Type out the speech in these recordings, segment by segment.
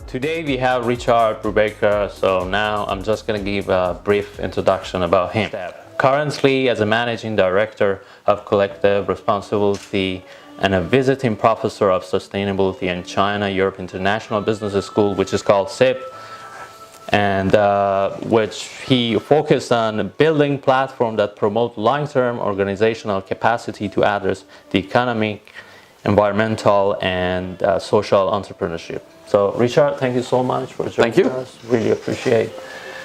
Today we have Richard Brubaker, so now I'm just going to give a brief introduction about him. Currently, as a managing director of collective responsibility and a visiting professor of sustainability in China, Europe International Business School, which is called SIP, and which he focused on building platforms that promote long-term organizational capacity to address the economic, environmental, and social entrepreneurship. So, Richard, thank you so much for joining us. Really appreciate it.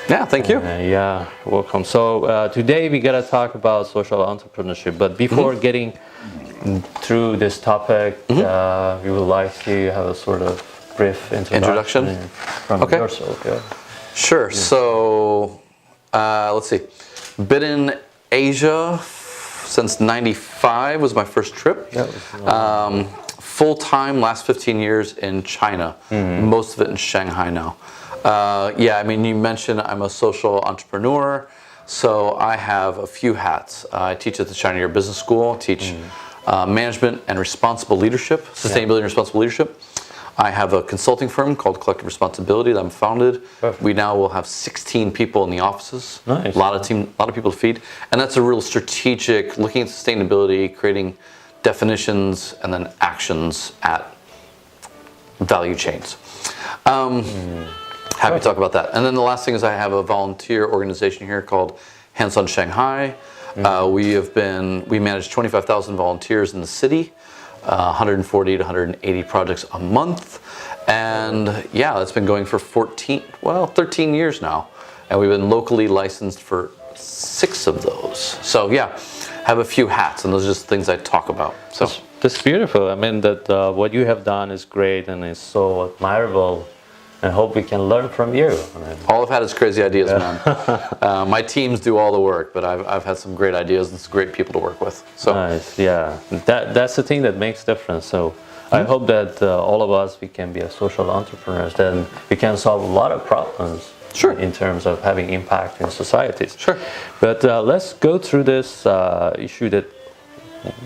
Yeah, thank you. Yeah, welcome. So today we gotta talk about social entrepreneurship, but before getting through this topic, we would like to have a sort of brief introduction from yourself. Yeah. Sure. So let's see. Been in Asia since '95 was my first trip. Full-time last 15 years in China, most of it in Shanghai now. Yeah, I mean, you mentioned I'm a social entrepreneur, so I have a few hats. I teach at the China Year Business School, teach management and responsible leadership, sustainability and responsible leadership. I have a consulting firm called Collective Responsibility that I'm founded. Perfect. We now will have 16 people in the offices. Nice. A lot of people to feed, and that's a real strategic, looking at sustainability, creating definitions and then actions at value chains. Happy to talk about that. And then the last thing is I have a volunteer organization here called Hands-on Shanghai. We manage 25,000 volunteers in the city, 140 to 180 projects a month. And yeah, that's been going for 13 years now. And we've been locally licensed for 6 of those. So yeah, have a few hats, and those are just things I talk about. So that's beautiful. I mean, that what you have done is great and is so admirable. I hope we can learn from you. All I've had is crazy ideas, man. My teams do all the work, but I've had some great ideas and some great people to work with. So nice, yeah. That's the thing that makes difference. So I hope that all of us, we can be a social entrepreneurs. Then we can solve a lot of problems. Sure. In terms of having impact in societies. Sure. But let's go through this issue. That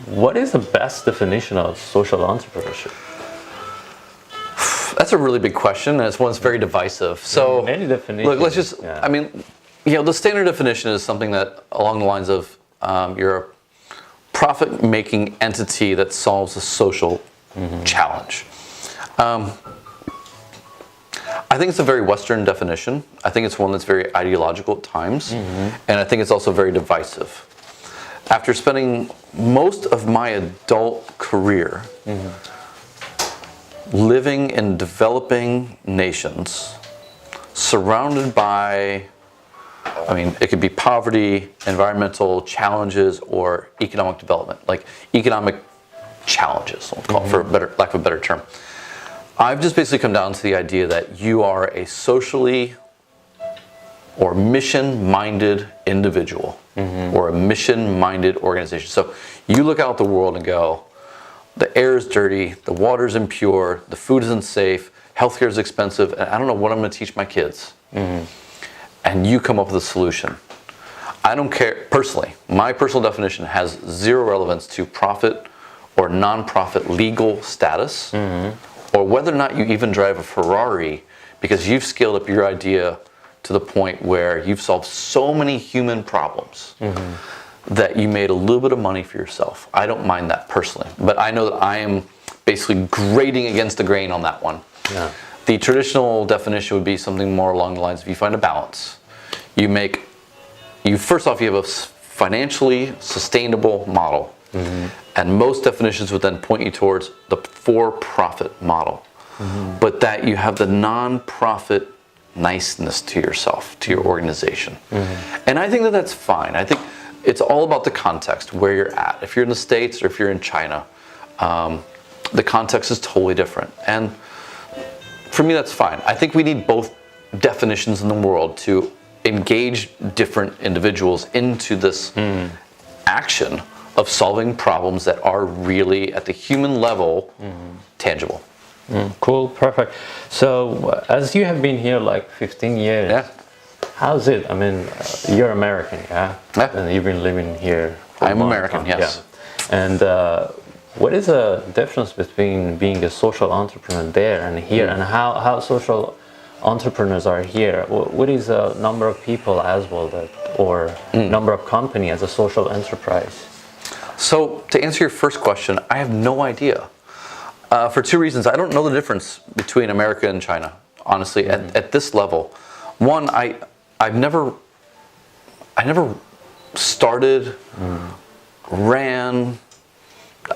what is the best definition of social entrepreneurship? That's a really big question, and it's one that's very divisive. So many definitions. Look, let's just. Yeah. I mean, the standard definition is something that along the lines of you're a profit-making entity that solves a social challenge. I think it's a very Western definition. I think it's one that's very ideological at times, and I think it's also very divisive. After spending most of my adult career living in developing nations, surrounded by, I mean, it could be poverty, environmental challenges, or economic development, like economic challenges, I'll call it for lack of a better term. I've just basically come down to the idea that you are a socially or mission-minded individual or a mission-minded organization. So you look out the world and go, the air is dirty, the water is impure, the food isn't safe, healthcare is expensive, and I don't know what I'm going to teach my kids. And you come up with a solution. I don't care, personally, my personal definition has zero relevance to profit or non-profit legal status, or whether or not you even drive a Ferrari, because you've scaled up your idea to the point where you've solved so many human problems that you made a little bit of money for yourself. I don't mind that personally, but I know that I am basically grading against the grain on that one. Yeah. The traditional definition would be something more along the lines of you find a balance. First off, you have a financially sustainable model. And most definitions would then point you towards the for-profit model. But that you have the non-profit niceness to yourself, to your organization. And I think that that's fine. I think it's all about the context, where you're at. If you're in the States or if you're in China, the context is totally different. And for me, that's fine. I think we need both definitions in the world to engage different individuals into this action of solving problems that are really, at the human level, tangible. Cool, perfect. So, as you have been here like 15 years, how's it? I mean, you're American, yeah? And you've been living here for I'm American, yes. And What is the difference between being a social entrepreneur there and here, and how social entrepreneurs are here? What is the number of people as well, or number of company as a social enterprise? So to answer your first question, I have no idea. For two reasons. I don't know the difference between America and China, honestly, at this level. One, I never started, ran,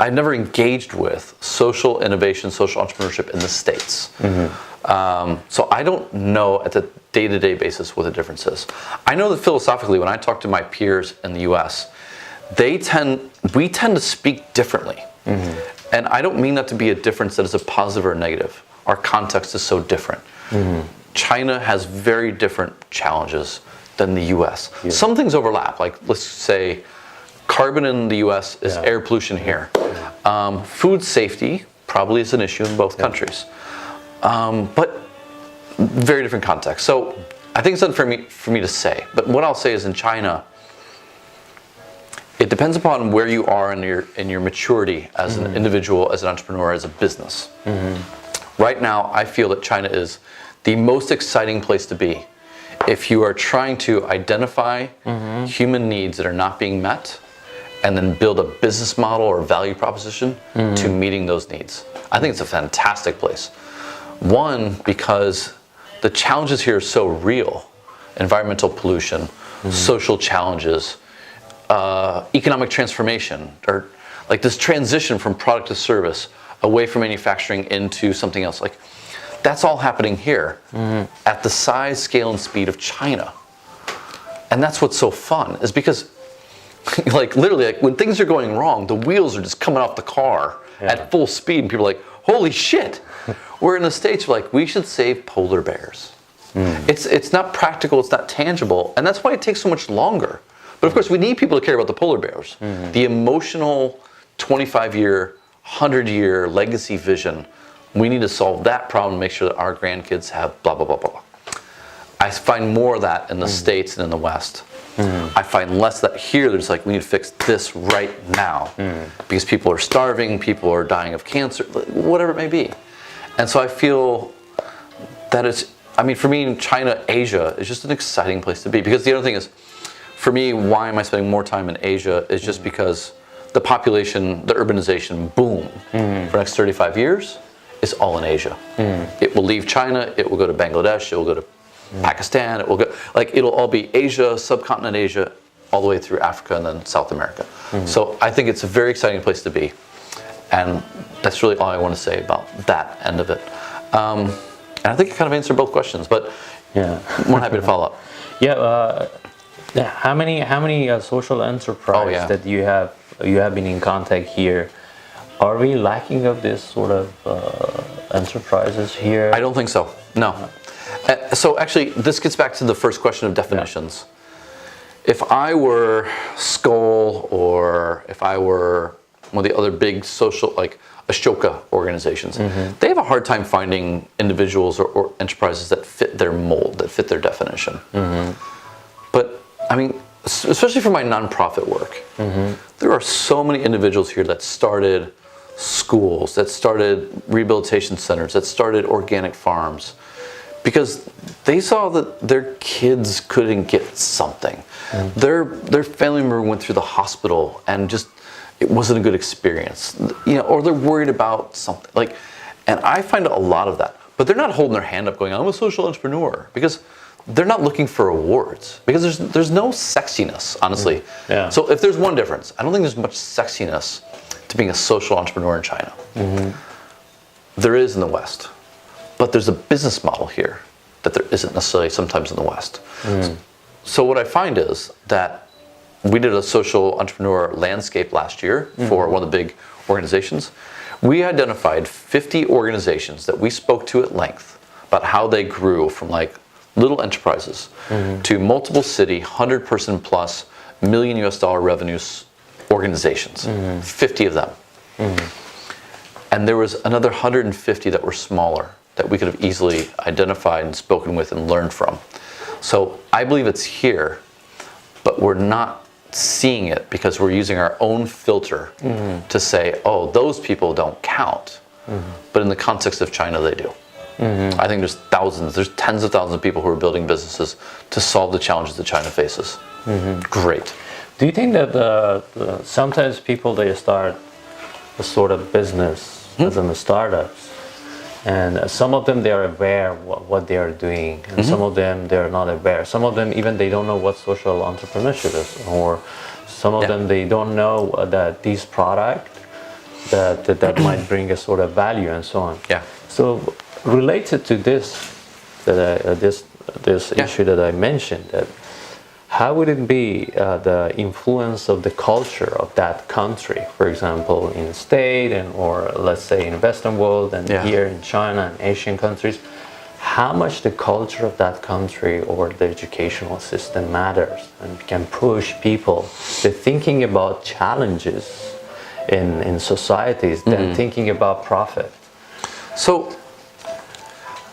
I never engaged with social innovation, social entrepreneurship in the States. So I don't know at the day-to-day basis what the difference is. I know that philosophically, when I talk to my peers in the US, we tend to speak differently. And I don't mean that to be a difference that is a positive or a negative. Our context is so different. China has very different challenges than the US. Some things overlap, like let's say carbon in the US is air pollution here. Food safety probably is an issue in both countries. But very different context. So I think it's unfair for me to say. But what I'll say is in China, it depends upon where you are in your maturity as an individual, as an entrepreneur, as a business. Right now, I feel that China is the most exciting place to be if you are trying to identify human needs that are not being met and then build a business model or value proposition to meeting those needs. I think it's a fantastic place. One, because the challenges here are so real. Environmental pollution, social challenges, economic transformation, or like this transition from product to service, away from manufacturing into something else. Like that's all happening here at the size, scale, and speed of China. And that's what's so fun, is because like literally, like when things are going wrong, the wheels are just coming off the car at full speed, and people are like, holy shit. We're in the States, we're like, we should save polar bears. It's not practical, it's not tangible, and that's why it takes so much longer. But of course, we need people to care about the polar bears. The emotional 25-year, 100-year legacy vision, we need to solve that problem and make sure that our grandkids have blah, blah, blah, blah. I find more of that in the States and in the West. I find less that here, there's like, we need to fix this right now because people are starving, people are dying of cancer, whatever it may be. And so I feel that it's, I mean, for me in China, Asia is just an exciting place to be. Because the other thing is, for me, why am I spending more time in Asia is just because the population, the urbanization boom for the next 35 years is all in Asia. It will leave China, it will go to Bangladesh, it will go to Pakistan, it will go, like it'll all be Asia, subcontinent Asia, all the way through Africa and then South America. So I think it's a very exciting place to be. And that's really all I want to say about that end of it. And I think I kind of answered both questions, but more happy to follow up. How many social enterprise that you have been in contact here? Are we lacking of this sort of enterprises here? I don't think so. No. So actually, this gets back to the first question of definitions. If I were Skoll, or if I were one of the other big social, like Ashoka organizations, they have a hard time finding individuals or enterprises that fit their mold, that fit their definition. But I mean, especially for my nonprofit work, there are so many individuals here that started schools, that started rehabilitation centers, that started organic farms, because they saw that their kids couldn't get something. Their family member went through the hospital and just, it wasn't a good experience, you know, or they're worried about something. Like, and I find a lot of that. But they're not holding their hand up going, I'm a social entrepreneur, because they're not looking for awards, because there's no sexiness, honestly. So if there's one difference, I don't think there's much sexiness to being a social entrepreneur in China. There is in the West, but there's a business model here that there isn't necessarily sometimes in the West. So what I find is that we did a social entrepreneur landscape last year for one of the big organizations. We identified 50 organizations that we spoke to at length about how they grew from like little enterprises to multiple city, 100-person plus, $1 million US revenues organizations, 50 of them. And there was another 150 that were smaller that we could have easily identified and spoken with and learned from. So I believe it's here, but we're not seeing it because we're using our own filter to say, oh, those people don't count. But in the context of China, they do. I think there's tens of thousands of people who are building businesses to solve the challenges that China faces. Great. Do you think that sometimes people, they start a sort of business as in the startups, and some of them, they are aware what they are doing, and some of them, they're not aware. Some of them, even they don't know what social entrepreneurship is, or some of them, they don't know that these products that might bring a sort of value and so on. Yeah. So related to this, this issue that I mentioned, that how would it be the influence of the culture of that country, for example, in the state or let's say in the Western world and here in China and Asian countries, how much the culture of that country or the educational system matters and can push people to thinking about challenges in societies than thinking about profit? So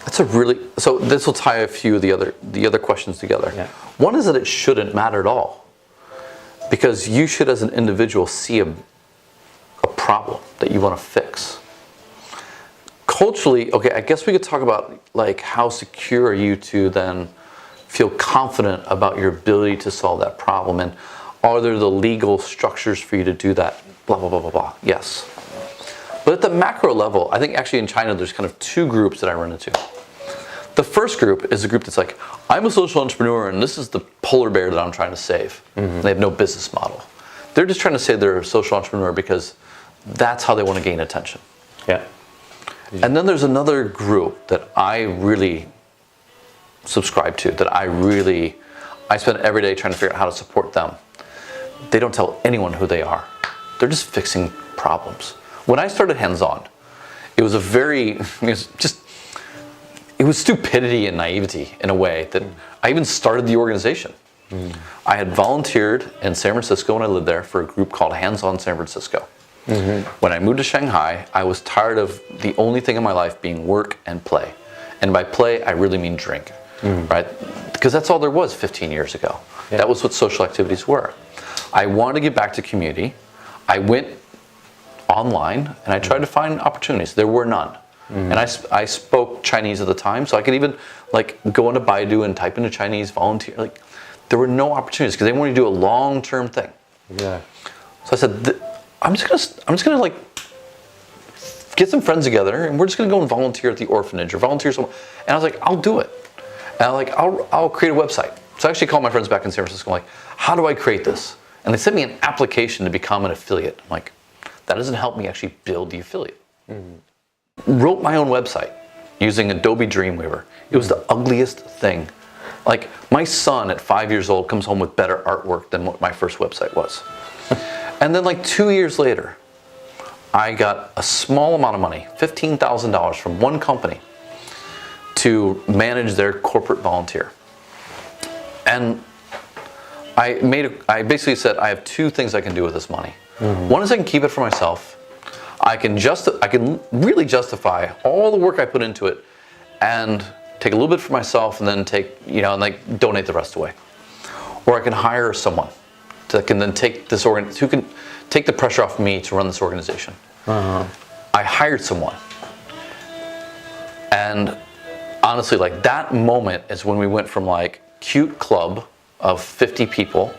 this will tie a few of the other questions together. Yeah. One is that it shouldn't matter at all, because you should, as an individual, see a problem that you want to fix. Culturally, okay, I guess we could talk about like how secure are you to then feel confident about your ability to solve that problem, and are there the legal structures for you to do that? Blah blah blah blah blah. Yes. But at the macro level, I think actually in China there's kind of two groups that I run into. The first group is a group that's like, I'm a social entrepreneur and this is the polar bear that I'm trying to save. They have no business model. They're just trying to say they're a social entrepreneur because that's how they want to gain attention. Yeah. And then there's another group that I really subscribe to, that I spend every day trying to figure out how to support them. They don't tell anyone who they are. They're just fixing problems. When I started Hands-On, it was it was stupidity and naivety in a way that I even started the organization. I had volunteered in San Francisco when I lived there for a group called Hands-On San Francisco. When I moved to Shanghai, I was tired of the only thing in my life being work and play. And by play, I really mean drink, right? Because that's all there was 15 years ago. Yeah. That was what social activities were. I wanted to get back to community. I went online and I tried to find opportunities. There were none. And I spoke Chinese at the time, so I could even like go into Baidu and type into Chinese, volunteer. Like, there were no opportunities because they wanted to do a long-term thing. Yeah. So I said, I'm just gonna like get some friends together and we're just gonna go and volunteer at the orphanage or volunteer somewhere. And I was like, I'll do it. And I'll create a website. So I actually called my friends back in San Francisco. I'm like, how do I create this? And they sent me an application to become an affiliate. I'm like, that doesn't help me actually build the affiliate. Wrote my own website using Adobe Dreamweaver. It was the ugliest thing. Like, my son at 5 years old comes home with better artwork than what my first website was. And then like 2 years later, I got a small amount of money, $15,000 from one company to manage their corporate volunteer. And I basically said, I have two things I can do with this money. One is I can keep it for myself. I can really justify all the work I put into it and take a little bit for myself and then and like donate the rest away. Or I can hire someone that can then take who can take the pressure off me to run this organization. I hired someone. And honestly, like that moment is when we went from like cute club of 50 people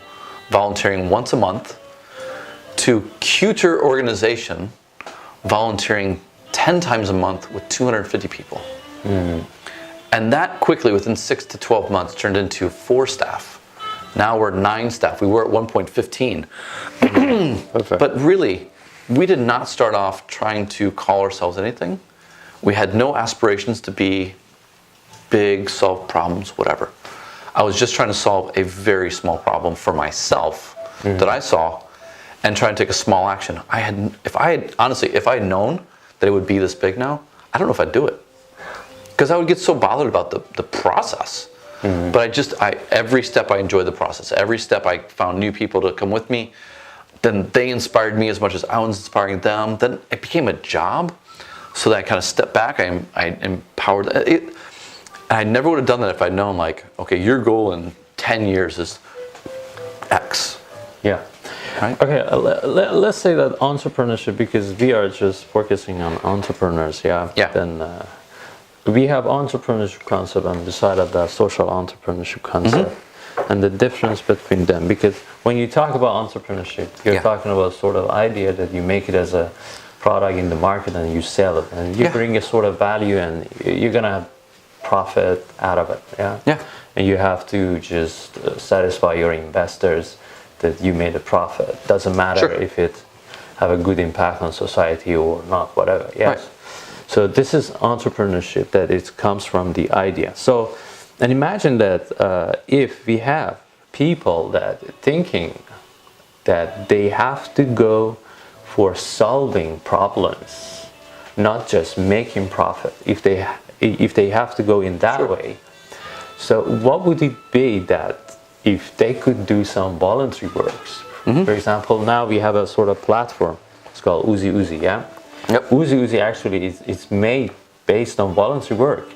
volunteering once a month to cuter organization volunteering 10 times a month with 250 people. And that quickly, within 6 to 12 months, turned into 4 staff. Now we're 9 staff. We were at one point 15. But really, we did not start off trying to call ourselves anything. We had no aspirations to be big, solve problems, whatever. I was just trying to solve a very small problem for myself that I saw, and try and take a small action. If I had known that it would be this big now, I don't know if I'd do it. Because I would get so bothered about the process. But every step I enjoyed the process. Every step I found new people to come with me. Then they inspired me as much as I was inspiring them. Then it became a job. So that I kind of stepped back, I empowered it. And I never would have done that if I'd known like, okay, your goal in 10 years is X. Yeah. Right? Okay, let's say that entrepreneurship, because we are just focusing on entrepreneurs, yeah? Yeah. Then we have entrepreneurship concept and beside of that social entrepreneurship concept, and the difference between them. Because when you talk about entrepreneurship, you're talking about sort of idea that you make it as a product in the market and you sell it, and you bring a sort of value, and you're gonna have profit out of it, yeah? Yeah. And you have to just satisfy your investors that you made a profit. Doesn't matter if it have a good impact on society or not, whatever. Yes. Right. So this is entrepreneurship, that it comes from the idea. So, and imagine that if we have people that thinking that they have to go for solving problems, not just making profit. If they have to go in that way, so what would it be that if they could do some voluntary works? For example, now we have a sort of platform. It's called Uzi Uzi, yeah? Yep. Uzi Uzi actually is made based on voluntary work.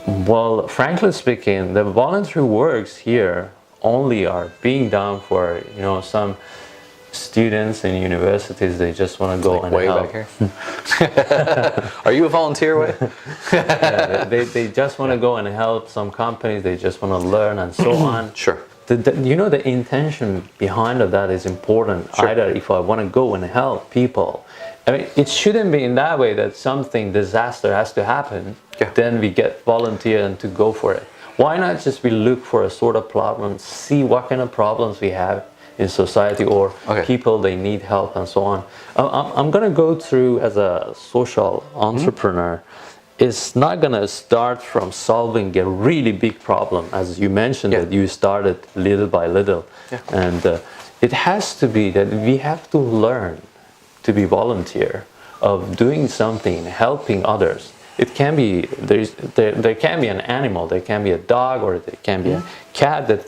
Well, frankly speaking, the voluntary works here only are being done for, you know, some students in universities. They just want to go and way help. back here. Are you a volunteer, Way? Yeah, they just want to go and help some companies. They just want to learn and so on. Sure. You know, the intention behind of that is important. Either if I want to go and help people, I mean, it shouldn't be in that way that something disaster has to happen. Then we get volunteer and to go for it. Why not just we look for a sort of problem, see what kind of problems we have in society, or people they need help and so on. I'm gonna go through as a social entrepreneur. It's not gonna start from solving a really big problem, as you mentioned that you started little by little, and it has to be that we have to learn to be volunteer of doing something, helping others. It can be there can be an animal, there can be a dog, or there can be a cat that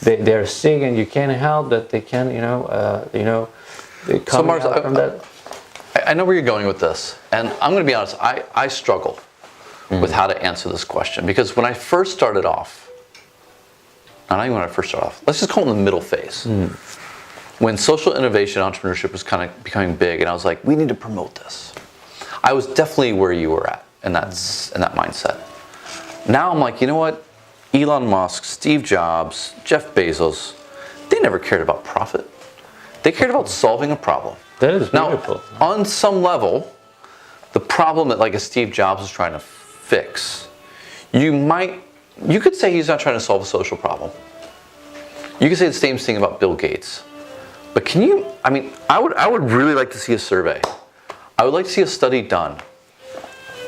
they're sick and you can't help that. They can, they come out from that. I know where you're going with this, and I'm going to be honest. I struggle with how to answer this question, because when I first started off, not even when I first started off, let's just call it the middle phase. When social innovation entrepreneurship was kind of becoming big, and I was like, we need to promote this. I was definitely where you were at in that mindset. Now I'm like, you know what? Elon Musk, Steve Jobs, Jeff Bezos, they never cared about profit. They cared about solving a problem. That is beautiful. Now, on some level, the problem that like a Steve Jobs is trying to fix, you could say he's not trying to solve a social problem. You could say the same thing about Bill Gates. But I would really like to see a survey. I would like to see a study done,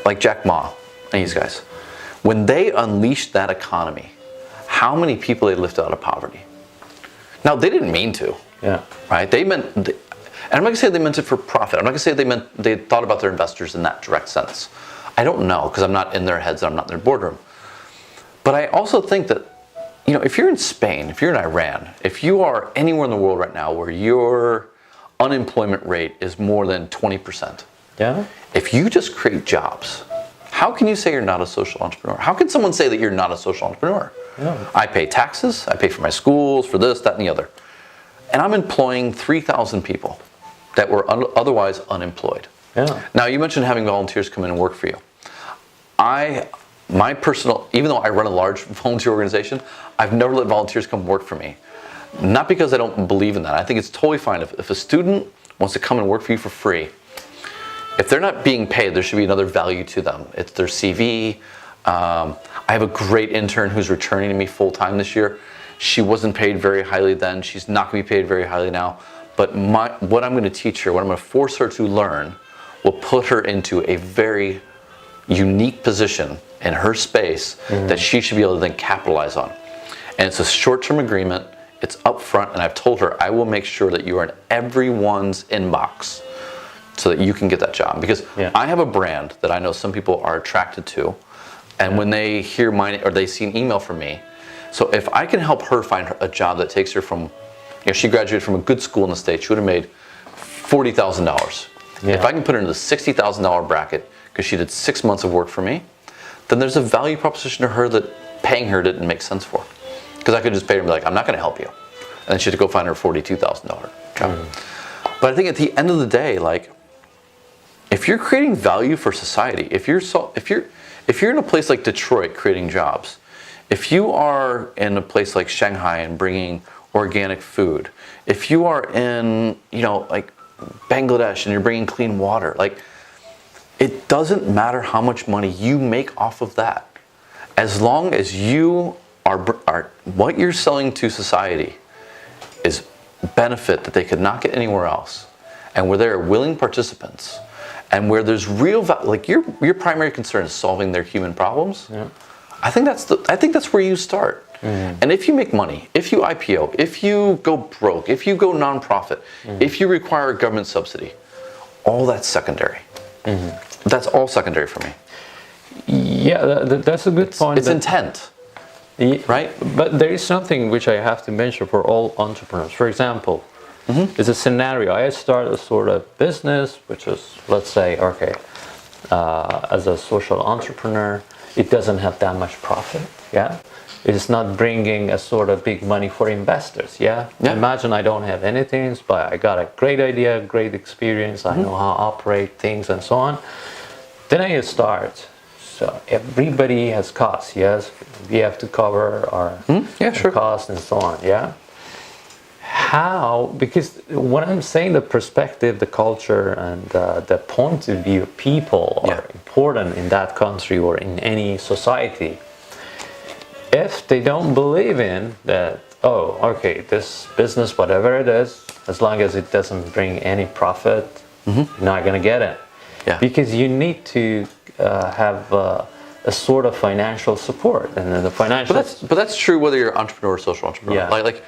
like Jack Ma and these guys. When they unleashed that economy, how many people they lifted out of poverty? Now, they didn't mean to, right? And I'm not gonna say they meant it for profit. I'm not gonna say they thought about their investors in that direct sense. I don't know, because I'm not in their heads and I'm not in their boardroom. But I also think that, if you're in Spain, if you're in Iran, if you are anywhere in the world right now where your unemployment rate is more than 20%, if you just create jobs, how can you say you're not a social entrepreneur? How can someone say that you're not a social entrepreneur? I pay taxes, I pay for my schools, for this, that, and the other. And I'm employing 3,000 people that were otherwise unemployed. Now, you mentioned having volunteers come in and work for you. Even though I run a large volunteer organization, I've never let volunteers come work for me. Not because I don't believe in that. I think it's totally fine. If a student wants to come and work for you for free, if they're not being paid, there should be another value to them. It's their CV. I have a great intern who's returning to me full-time this year. She wasn't paid very highly then. She's not going to be paid very highly now. But what I'm going to teach her, what I'm going to force her to learn, will put her into a very unique position in her space that she should be able to then capitalize on. And it's a short-term agreement. It's upfront, and I've told her I will make sure that you are in everyone's inbox so that you can get that job. Because I have a brand that I know some people are attracted to, and when they hear mine or they see an email from me, so if I can help her find a job that takes her from, she graduated from a good school in the States, she would have made $40,000. If I can put her into the $60,000 bracket because she did 6 months of work for me, then there's a value proposition to her that paying her didn't make sense for. Because I could just pay her and be like, I'm not going to help you. and then she had to go find her $42,000 job. But I think at the end of the day, like, if you're creating value for society, if you're in a place like Detroit creating jobs, if you are in a place like Shanghai and bringing organic food, if you are in, like Bangladesh and you're bringing clean water, like, it doesn't matter how much money you make off of that, as long as you are what you're selling to society is benefit that they could not get anywhere else, and where they're willing participants, and where there's real value, like your primary concern is solving their human problems. Yeah. I think that's where you start. And if you make money, if you IPO, if you go broke, if you go nonprofit, if you require a government subsidy, all that's secondary. That's all secondary for me. Yeah, that's a good point. It's intent, right? But there is something which I have to mention for all entrepreneurs. For example, it's a scenario. I start a sort of business, which is, let's say, okay, as a social entrepreneur, it doesn't have that much profit. Yeah. It's not bringing a sort of big money for investors. Yeah. Imagine I don't have anything, but I got a great idea, great experience. I know how to operate things and so on. Then I start. So everybody has costs. Yes, we have to cover our costs and so on. Yeah. How? Because what I'm saying, the perspective, the culture, and the point of view of people are important in that country or in any society. If they don't believe in that, oh, okay, this business, whatever it is, as long as it doesn't bring any profit, you're not going to get it. Yeah. Because you need to have a sort of financial support, and then the financial. But that's true whether you're an entrepreneur or social entrepreneur. Yeah. Like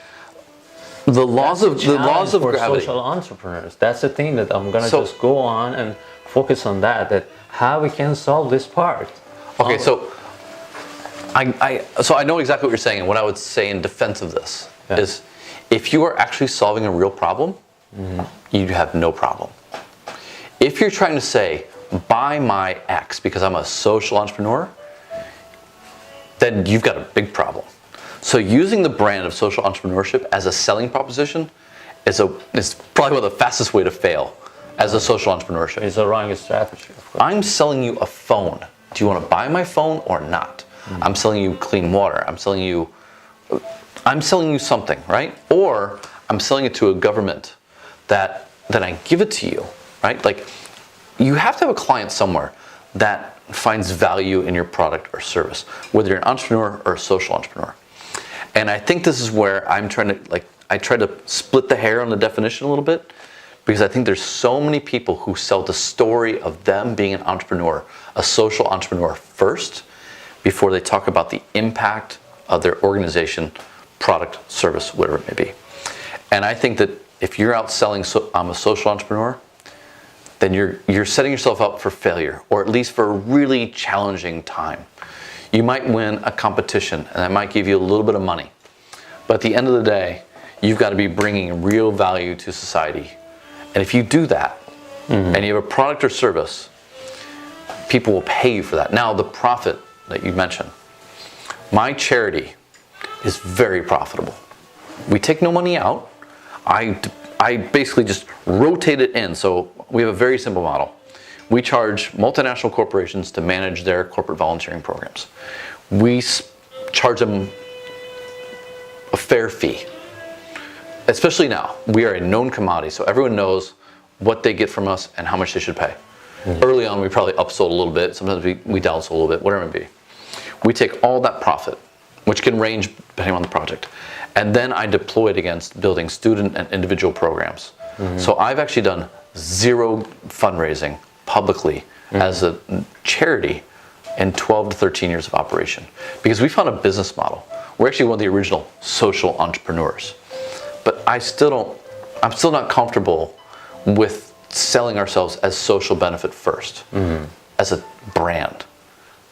the laws of gravity. Social entrepreneurs. That's the thing that I'm going to just go on and focus on that how we can solve this part. Okay, so I know exactly what you're saying, and what I would say in defense of this is, if you are actually solving a real problem, you have no problem. If you're trying to say, buy my X because I'm a social entrepreneur, then you've got a big problem. So using the brand of social entrepreneurship as a selling proposition is probably one of the fastest way to fail as a social entrepreneurship. It's the wrong strategy, of course. I'm selling you a phone. Do you want to buy my phone or not? I'm selling you clean water. I'm selling you something, right? Or I'm selling it to a government that I give it to you, right? Like, you have to have a client somewhere that finds value in your product or service, whether you're an entrepreneur or a social entrepreneur. And I think this is where I try to split the hair on the definition a little bit, because I think there's so many people who sell the story of them being an entrepreneur, a social entrepreneur first, before they talk about the impact of their organization, product, service, whatever it may be. And I think that if you're out selling, I'm a social entrepreneur, then you're setting yourself up for failure, or at least for a really challenging time. You might win a competition, and that might give you a little bit of money. But at the end of the day, you've got to be bringing real value to society. And if you do that, and you have a product or service, people will pay you for that. Now, the profit that you mentioned, my charity is very profitable. We take no money out. I basically just rotate it in. So we have a very simple model. We charge multinational corporations to manage their corporate volunteering programs. We charge them a fair fee. Especially now, we are a known commodity, so everyone knows what they get from us and how much they should pay. Early on, we probably upsold a little bit. Sometimes we downsold a little bit, whatever it may be. We take all that profit, which can range depending on the project, and then I deploy it against building student and individual programs. So I've actually done zero fundraising publicly as a charity in 12 to 13 years of operation, because we found a business model. We're actually one of the original social entrepreneurs, but I'm still not comfortable with selling ourselves as social benefit first, as a brand.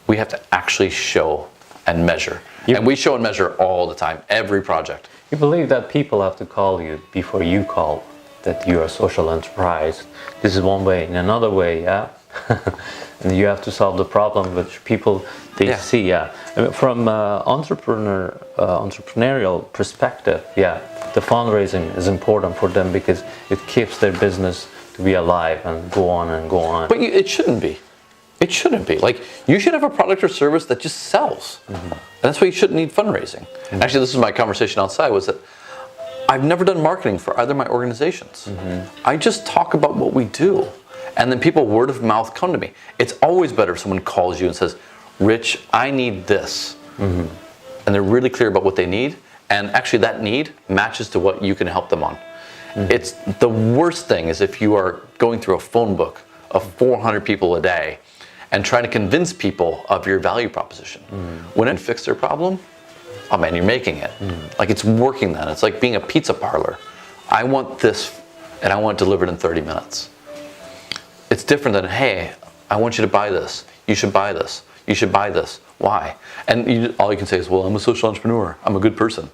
We have to actually show and measure. And we show and measure all the time, every project. You believe that people have to call you before you call that you're a social enterprise. This is one way. In another way, and you have to solve the problem which people they see. Yeah, I mean, from entrepreneurial perspective, yeah, the fundraising is important for them because it keeps their business to be alive and go on and go on. But it shouldn't be. It shouldn't be. Like, you should have a product or service that just sells. And that's why you shouldn't need fundraising. Actually, this is my conversation outside, was that I've never done marketing for either of my organizations. I just talk about what we do. And then people word of mouth come to me. It's always better if someone calls you and says, Rich, I need this. And they're really clear about what they need. And actually that need matches to what you can help them on. It's the worst thing is if you are going through a phone book of 400 people a day and trying to convince people of your value proposition. When it fix their problem, oh man, you're making it. Like, it's working then. It's like being a pizza parlor. I want this and I want it delivered in 30 minutes. It's different than, hey, I want you to buy this. You should buy this. You should buy this. Why? And all you can say is, well, I'm a social entrepreneur. I'm a good person.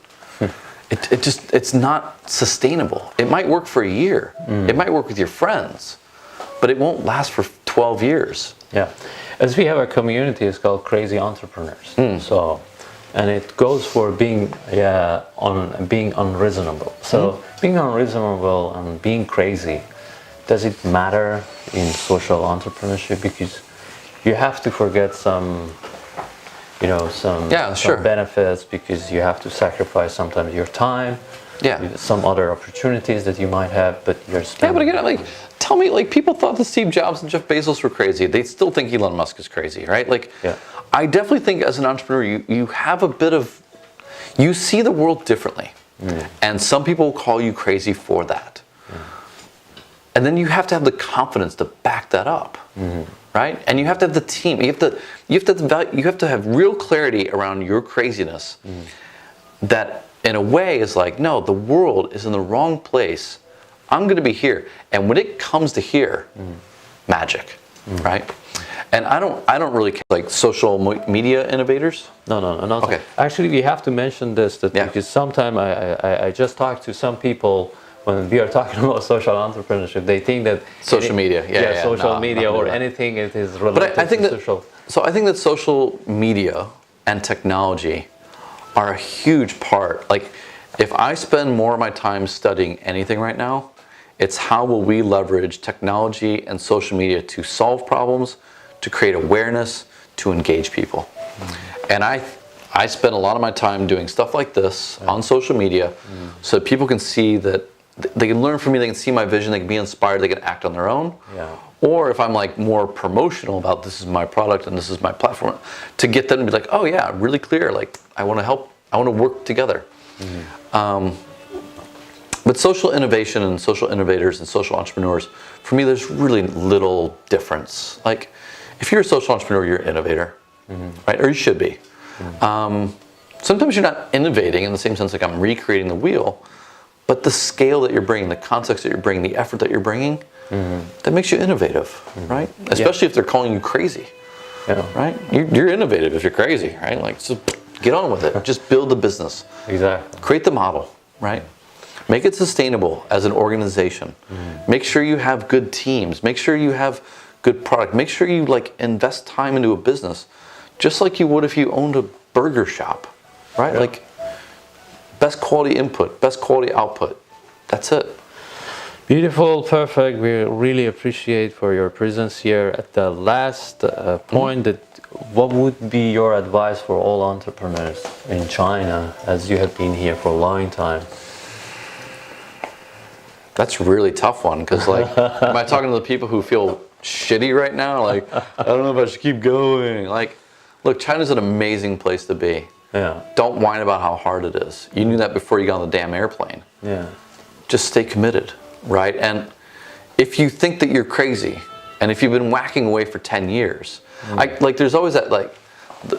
It's not sustainable. It might work for a year. It might work with your friends, but it won't last for 12 years. Yeah, as we have a community, it's called Crazy Entrepreneurs. So, and it goes for being unreasonable. So being unreasonable and being crazy, does it matter in social entrepreneurship? Because you have to forget some benefits, because you have to sacrifice sometimes your time. Some other opportunities that you might have, but you're still... Yeah, but again, like, tell me, like, people thought that Steve Jobs and Jeff Bezos were crazy. They still think Elon Musk is crazy, right? Like, I definitely think as an entrepreneur, you have a bit of... You see the world differently. And some people call you crazy for that. And then you have to have the confidence to back that up, right? And you have to have the team. You have to have real clarity around your craziness. That, in a way, is like, no, the world is in the wrong place. I'm going to be here, and when it comes to here, magic, right? And I don't really care, like, social media innovators. No. Okay. Actually, we have to mention this because sometimes I just talked to some people. When we are talking about social entrepreneurship, they think that social media, social media or anything it is related to social. So I think that social media and technology are a huge part. Like, if I spend more of my time studying anything right now, it's how will we leverage technology and social media to solve problems, to create awareness, to engage people. And I spend a lot of my time doing stuff like this on social media so that people can see that they can learn from me, they can see my vision, they can be inspired, they can act on their own. Or if I'm like more promotional about this is my product and this is my platform, to get them to be like, oh yeah, really clear, like I want to help, I want to work together. But social innovation and social innovators and social entrepreneurs, for me, there's really little difference. Like, if you're a social entrepreneur, you're an innovator, right? Or you should be. Sometimes you're not innovating in the same sense like I'm recreating the wheel, but the scale that you're bringing, the context that you're bringing, the effort that you're bringing, that makes you innovative, right? Especially if they're calling you crazy, right? You're innovative if you're crazy, right? Like, so get on with it. Just build the business. Exactly. Create the model, right? Make it sustainable as an organization. Make sure you have good teams. Make sure you have good product. Make sure you like invest time into a business, just like you would if you owned a burger shop, right? Like, best quality input, best quality output. That's it. Beautiful, perfect. We really appreciate for your presence here. At the last point, what would be your advice for all entrepreneurs in China, as you have been here for a long time? That's a really tough one, because like, am I talking to the people who feel shitty right now? Like, I don't know if I should keep going. Like, look, China's an amazing place to be. Don't whine about how hard it is. You knew that before you got on the damn airplane. Just stay committed, right? And if you think that you're crazy, and if you've been whacking away for 10 years, like, there's always that, like,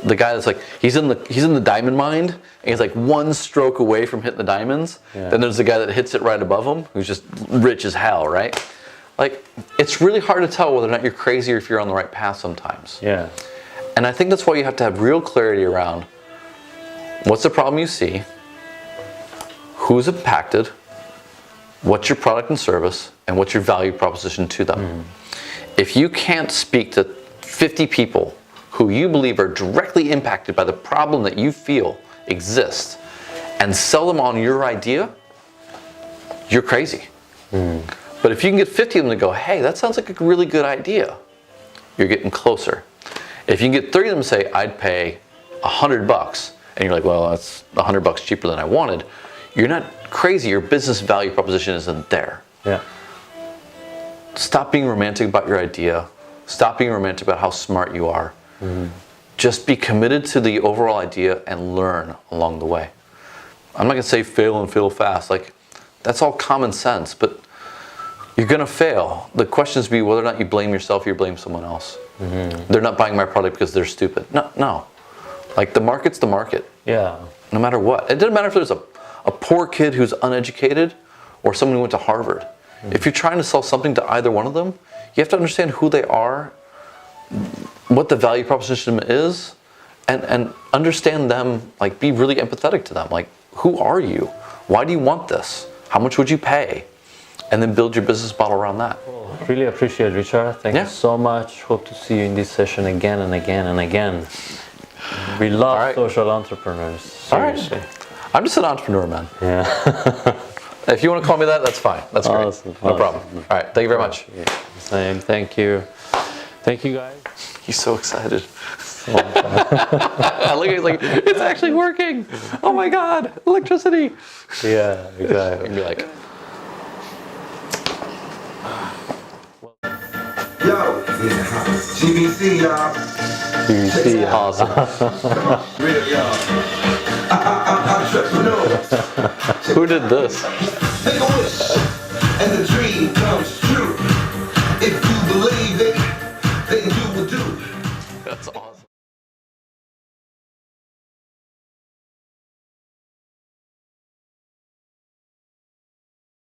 the guy that's like, he's in the diamond mine, and he's like one stroke away from hitting the diamonds. Then there's the guy that hits it right above him, who's just rich as hell, right? Like, it's really hard to tell whether or not you're crazy or if you're on the right path sometimes. And I think that's why you have to have real clarity around what's the problem you see, who's impacted, what's your product and service, and what's your value proposition to them. If you can't speak to 50 people who you believe are directly impacted by the problem that you feel exists and sell them on your idea, you're crazy. But if you can get 50 of them to go, hey, that sounds like a really good idea, you're getting closer. If you can get 30 of them to say, I'd pay $100, and you're like, well, that's $100 cheaper than I wanted, you're not crazy. Your business value proposition isn't there. Yeah. Stop being romantic about your idea. Stop being romantic about how smart you are. Just be committed to the overall idea and learn along the way. I'm not going to say fail and fail fast. Like, that's all common sense, but you're going to fail. The question is whether or not you blame yourself or you blame someone else. They're not buying my product because they're stupid. No. Like, the market's the market. Yeah. No matter what. It doesn't matter if there's a poor kid who's uneducated or someone who went to Harvard. If you're trying to sell something to either one of them, you have to understand who they are, what the value proposition is, and understand them, like, be really empathetic to them. Like, who are you? Why do you want this? How much would you pay? And then build your business model around that. Really appreciate it, Richard. Thank you so much. Hope to see you in this session again and again and again. We love social entrepreneurs. Seriously. I'm just an entrepreneur, man. Yeah. If you want to call me that, that's fine. That's great. Awesome. No problem. All right. Thank you very much. Yeah. Same. Thank you. Thank you, guys. He's so excited. Look at he's like, it's actually working. Oh my God, electricity. Yeah, exactly. You'd be like, yo, GBC, y'all. GBC, awesome. Real, y'all. Entrepreneur. Who did this? Make a wish, and the dream comes